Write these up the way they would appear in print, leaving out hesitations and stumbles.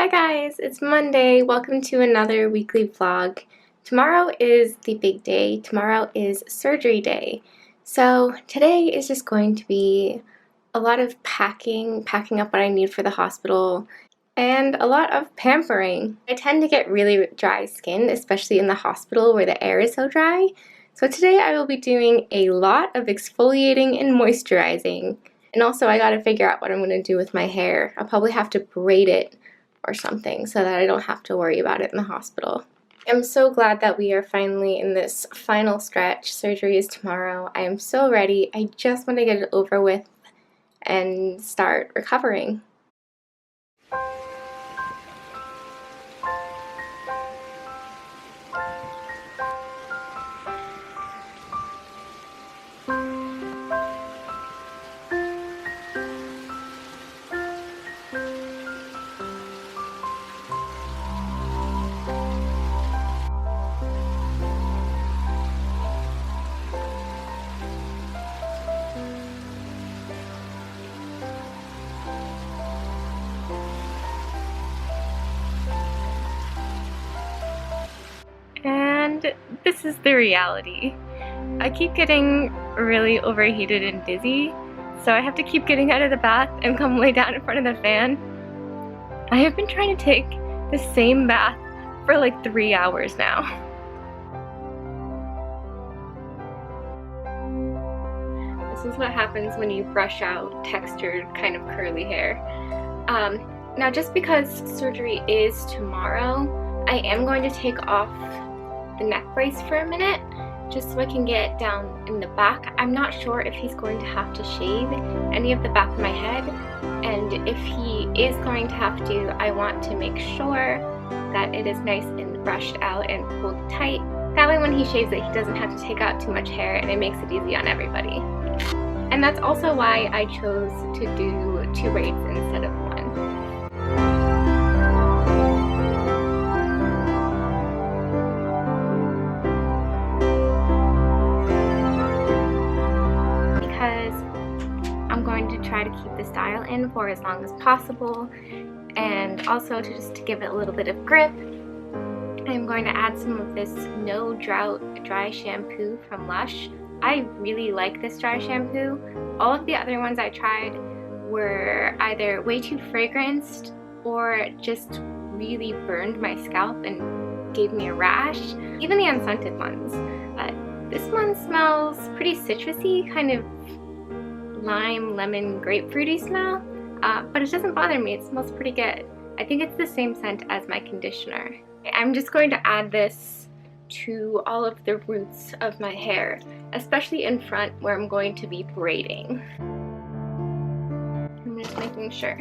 Hi guys, it's Monday. Welcome to another weekly vlog. Tomorrow is the big day. Tomorrow is surgery day. So today is just going to be a lot of packing up what I need for the hospital, and a lot of pampering. I tend to get really dry skin, especially in the hospital where the air is so dry. So today I will be doing a lot of exfoliating and moisturizing. And also I gotta figure out what I'm gonna do with my hair. I'll probably have to braid it or something so that I don't have to worry about it in the hospital. I'm so glad that we are finally in this final stretch. Surgery is tomorrow. I am so ready. I just want to get it over with and start recovering. And this is the reality. I keep getting really overheated and dizzy, so I have to keep getting out of the bath and come lay down in front of the fan. I have been trying to take the same bath for like 3 hours now. This is what happens when you brush out textured, kind of curly hair. Now just because surgery is tomorrow, I am going to take off the neck brace for a minute, just so I can get down in the back. I'm not sure if he's going to have to shave any of the back of my head, and if he is going to have to, I want to make sure that it is nice and brushed out and pulled tight. That way when he shaves it, he doesn't have to take out too much hair, and it makes it easy on everybody. And that's also why I chose to do 2 braids instead of 1. I'm going to try to keep the style in for as long as possible, and also to give it a little bit of grip, I'm going to add some of this No Drought dry shampoo from Lush. I really like this dry shampoo. All of the other ones I tried were either way too fragranced or just really burned my scalp and gave me a rash, even the unscented ones. This one smells pretty citrusy, kind of lime, lemon, grapefruity smell, but it doesn't bother me. It smells pretty good. I think it's the same scent as my conditioner. I'm just going to add this to all of the roots of my hair, especially in front where I'm going to be braiding. I'm just making sure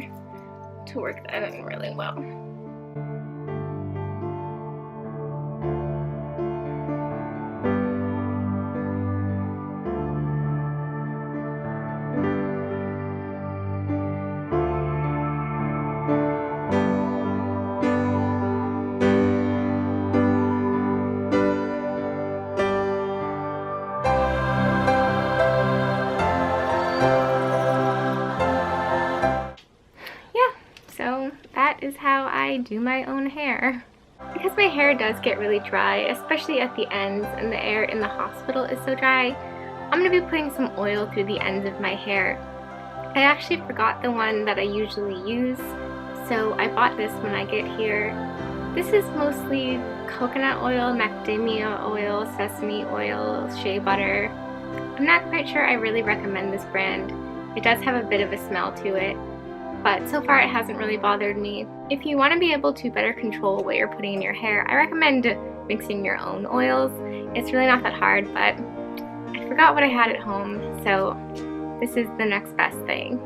to work that in really well. So that is how I do my own hair. Because my hair does get really dry, especially at the ends, and the air in the hospital is so dry, I'm going to be putting some oil through the ends of my hair. I actually forgot the one that I usually use, so I bought this when I get here. This is mostly coconut oil, macadamia oil, sesame oil, shea butter. I'm not quite sure I really recommend this brand. It does have a bit of a smell to it, but so far it hasn't really bothered me. If you want to be able to better control what you're putting in your hair, I recommend mixing your own oils. It's really not that hard, but I forgot what I had at home, so this is the next best thing.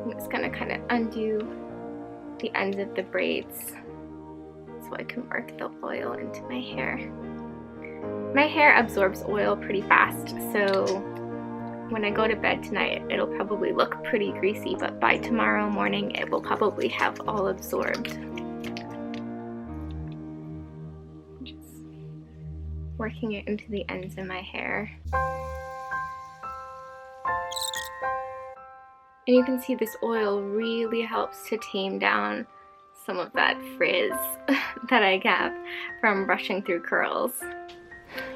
I'm just gonna kind of undo the ends of the braids so I can work the oil into my hair. My hair absorbs oil pretty fast, so when I go to bed tonight, it'll probably look pretty greasy, but by tomorrow morning, it will probably have all absorbed. Just working it into the ends of my hair. And you can see this oil really helps to tame down some of that frizz that I get from brushing through curls.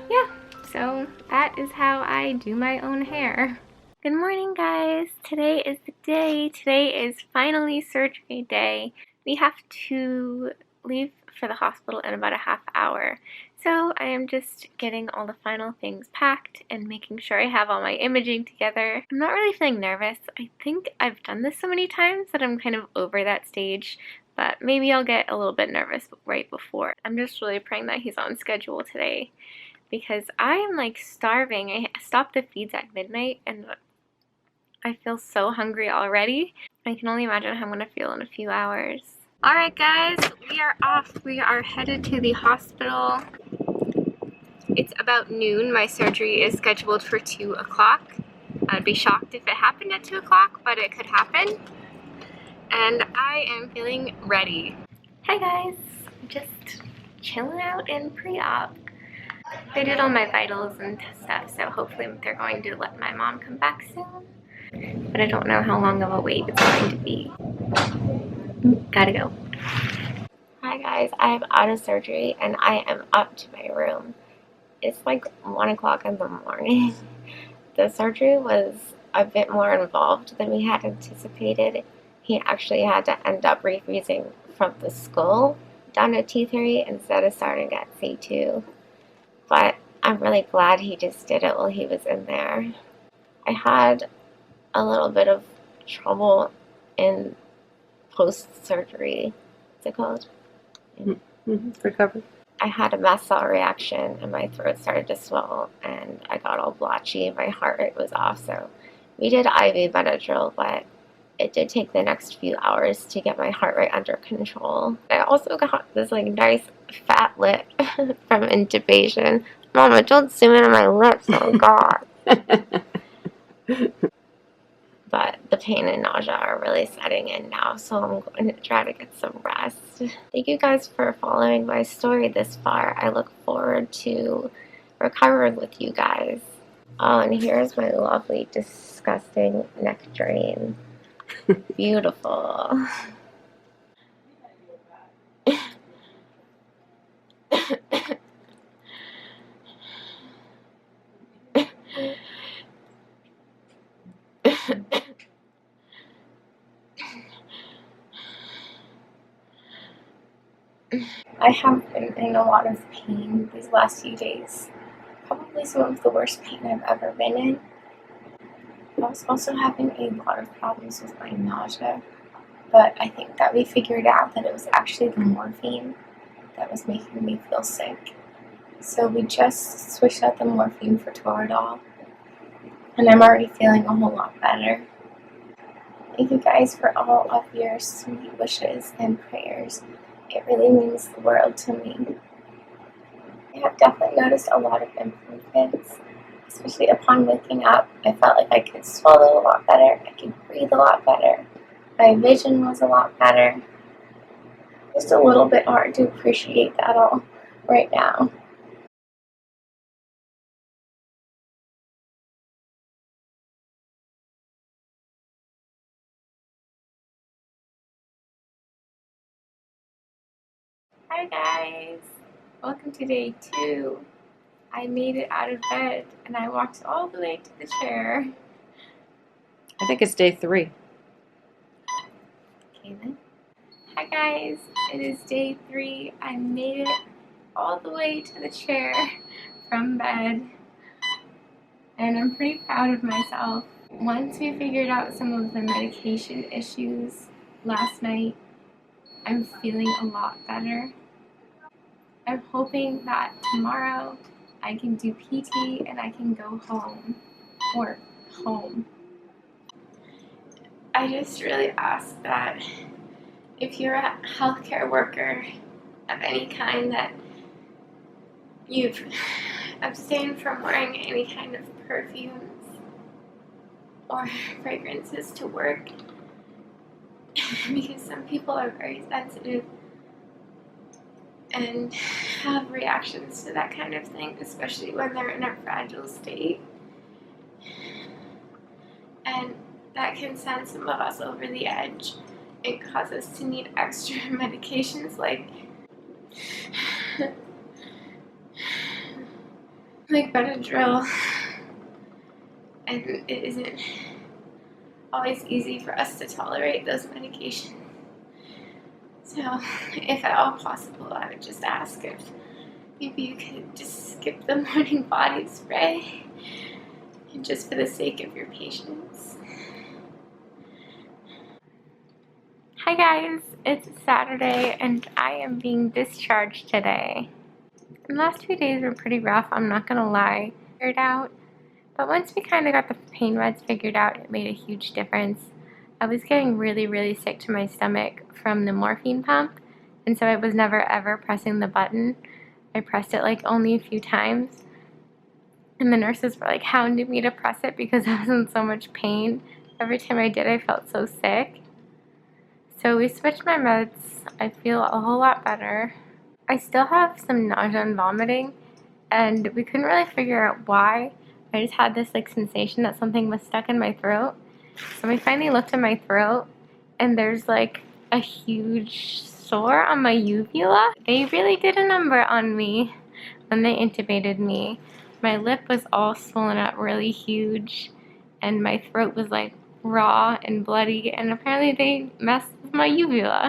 Yeah, so that is how I do my own hair. Good morning, guys. Today is the day. Today is finally surgery day. We have to leave for the hospital in about a half hour. So I am just getting all the final things packed and making sure I have all my imaging together. I'm not really feeling nervous. I think I've done this so many times that I'm kind of over that stage, but maybe I'll get a little bit nervous right before. I'm just really praying that he's on schedule today because I am like starving. I stopped the feeds at midnight and I feel so hungry already. I can only imagine how I'm going to feel in a few hours. Alright guys, we are off. We are headed to the hospital. It's about noon. My surgery is scheduled for 2 o'clock. I'd be shocked if it happened at 2 o'clock, but it could happen. And I am feeling ready. Hi guys, just chilling out in pre-op. They did all my vitals and stuff, so hopefully they're going to let my mom come back soon. But I don't know how long of a wait it's going to be. Gotta go. Hi guys, I'm out of surgery and I am up to my room. It's like 1 o'clock in the morning. The surgery was a bit more involved than we had anticipated. He actually had to end up refreezing from the skull down to T3 instead of starting at C2. But I'm really glad he just did it while he was in there. I had a little bit of trouble in post-surgery. What's it called? Recovery. I had a mast cell reaction and my throat started to swell and I got all blotchy and my heart rate was off. So we did IV Benadryl, but it did take the next few hours to get my heart rate under control. I also got this like nice fat lip from intubation. Mama, don't zoom in on my lips, oh god. But the pain and nausea are really setting in now, so I'm going to try to get some rest. Thank you guys for following my story this far. I look forward to recovering with you guys. Oh, and here's my lovely, disgusting neck drain. Beautiful. I have been in a lot of pain these last few days. Probably some of the worst pain I've ever been in. I was also having a lot of problems with my nausea, but I think that we figured out that it was actually the morphine that was making me feel sick. So we just switched out the morphine for Toradol, and I'm already feeling a whole lot better. Thank you guys for all of your sweet wishes and prayers. It really means the world to me. I have definitely noticed a lot of improvements, especially upon waking up. I felt like I could swallow a lot better, I could breathe a lot better, my vision was a lot better. Just a little bit hard to appreciate that all right now. Hi guys, welcome to day 2. I made it out of bed and I walked all the way to the chair. I think it's day 3. Okay then. Hi guys, it is day 3. I made it all the way to the chair from bed and I'm pretty proud of myself. Once we figured out some of the medication issues last night, I'm feeling a lot better. I'm hoping that tomorrow I can do PT and I can go home, or home. I just really ask that if you're a healthcare worker of any kind, that you've abstained from wearing any kind of perfumes or fragrances to work, because some people are very sensitive and have reactions to that kind of thing, especially when they're in a fragile state. And that can send some of us over the edge and cause us to need extra medications like Benadryl. And it isn't always easy for us to tolerate those medications. So, if at all possible, I would just ask if maybe you could just skip the morning body spray, and just for the sake of your patients. Hi guys, it's Saturday and I am being discharged today. The last 2 days were pretty rough, I'm not gonna lie. Figured out. But once we kind of got the pain meds figured out, it made a huge difference. I was getting really sick to my stomach from the morphine pump, and so I was never ever pressing the button. I pressed it like only a few times, and the nurses were like hounding me to press it because I was in so much pain. Every time I did, I felt so sick. So we switched my meds. I feel a whole lot better. I still have some nausea and vomiting, and we couldn't really figure out why. I just had this like sensation that something was stuck in my throat. So we finally looked at my throat, and there's like a huge sore on my uvula. They really did a number on me when they intubated me. My lip was all swollen up really huge, and my throat was like raw and bloody, and apparently they messed with my uvula.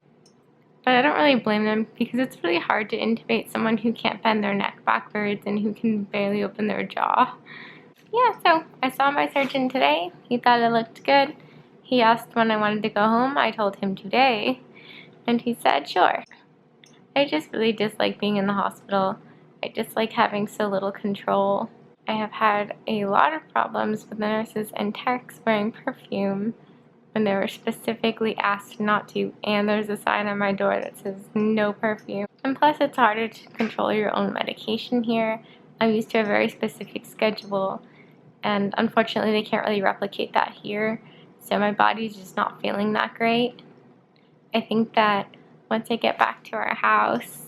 But I don't really blame them because it's really hard to intubate someone who can't bend their neck backwards and who can barely open their jaw. Yeah, so I saw my surgeon today. He thought it looked good. He asked when I wanted to go home. I told him today, and he said sure. I just really dislike being in the hospital. I dislike having so little control. I have had a lot of problems with the nurses and techs wearing perfume when they were specifically asked not to, and there's a sign on my door that says no perfume. And plus it's harder to control your own medication here. I'm used to a very specific schedule, and unfortunately they can't really replicate that here, so my body's just not feeling that great. I think that once I get back to our house,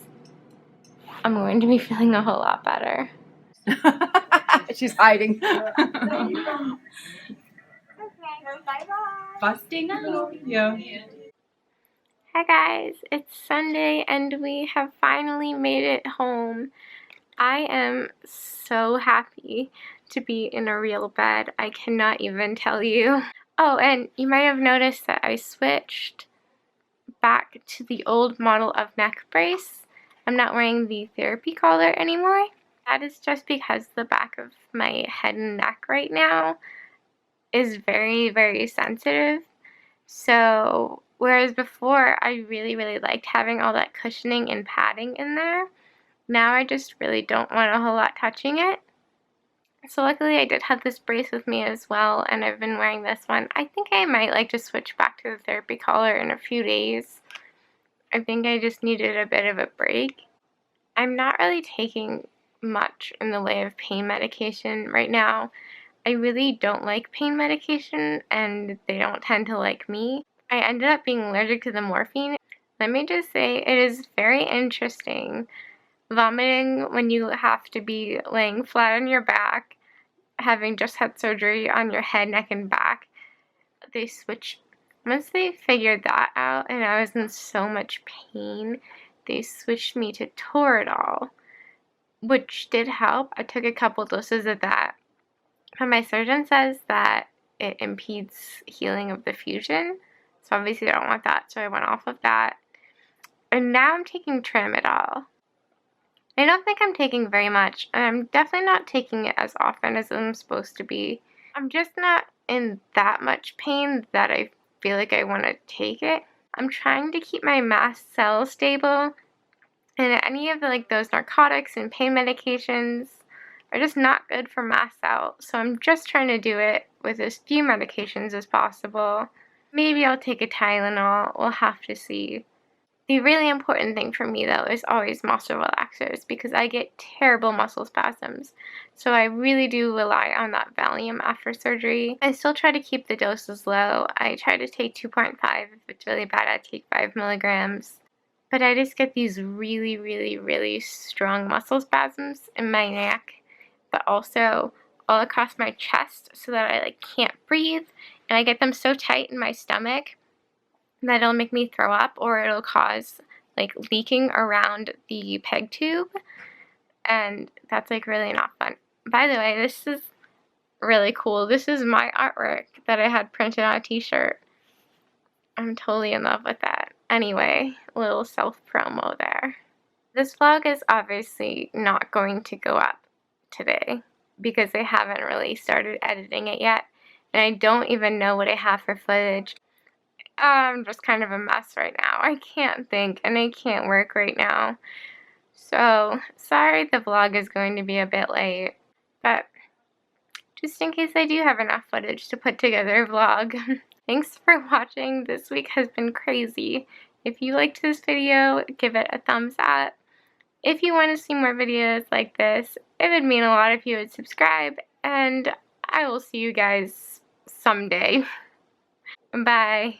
I'm going to be feeling a whole lot better. She's hiding. Busting out. Yeah. Hi guys, it's Sunday and we have finally made it home. I am so happy to be in a real bed. I cannot even tell you. Oh, and you might have noticed that I switched back to the old model of neck brace. I'm not wearing the therapy collar anymore. That is just because the back of my head and neck right now is very sensitive. So whereas before I really liked having all that cushioning and padding in there, now I just really don't want a whole lot touching it. So luckily I did have this brace with me as well, and I've been wearing this one. I think I might like to switch back to the therapy collar in a few days. I think I just needed a bit of a break. I'm not really taking much in the way of pain medication right now. I really don't like pain medication, and they don't tend to like me. I ended up being allergic to the morphine. Let me just say, it is very interesting vomiting when you have to be laying flat on your back, having just had surgery on your head, neck, and back. Once they figured that out and I was in so much pain, they switched me to Toradol, which did help. I took a couple doses of that. But my surgeon says that it impedes healing of the fusion, so obviously I don't want that, so I went off of that. And now I'm taking Tramadol. I don't think I'm taking very much, and I'm definitely not taking it as often as I'm supposed to be. I'm just not in that much pain that I feel like I want to take it. I'm trying to keep my mast cells stable, and any of those narcotics and pain medications are just not good for mast cells, so I'm just trying to do it with as few medications as possible. Maybe I'll take a Tylenol, we'll have to see. The really important thing for me though is always muscle relaxers, because I get terrible muscle spasms, so I really do rely on that Valium after surgery. I still try to keep the doses low. I try to take 2.5. If it's really bad, I take 5 milligrams. But I just get these really strong muscle spasms in my neck, but also all across my chest, so that I can't breathe, and I get them so tight in my stomach that it'll make me throw up, or it'll cause like leaking around the peg tube, and that's like really not fun. By the way, this is really cool. This is my artwork that I had printed on a t-shirt. I'm totally in love with that. Anyway, a little self-promo there. This vlog is obviously not going to go up today because I haven't really started editing it yet, and I don't even know what I have for footage. I'm just kind of a mess right now. I can't think and I can't work right now. So, sorry the vlog is going to be a bit late, but just in case I do have enough footage to put together a vlog. Thanks for watching. This week has been crazy. If you liked this video, give it a thumbs up. If you want to see more videos like this, it would mean a lot if you would subscribe, and I will see you guys someday. Bye.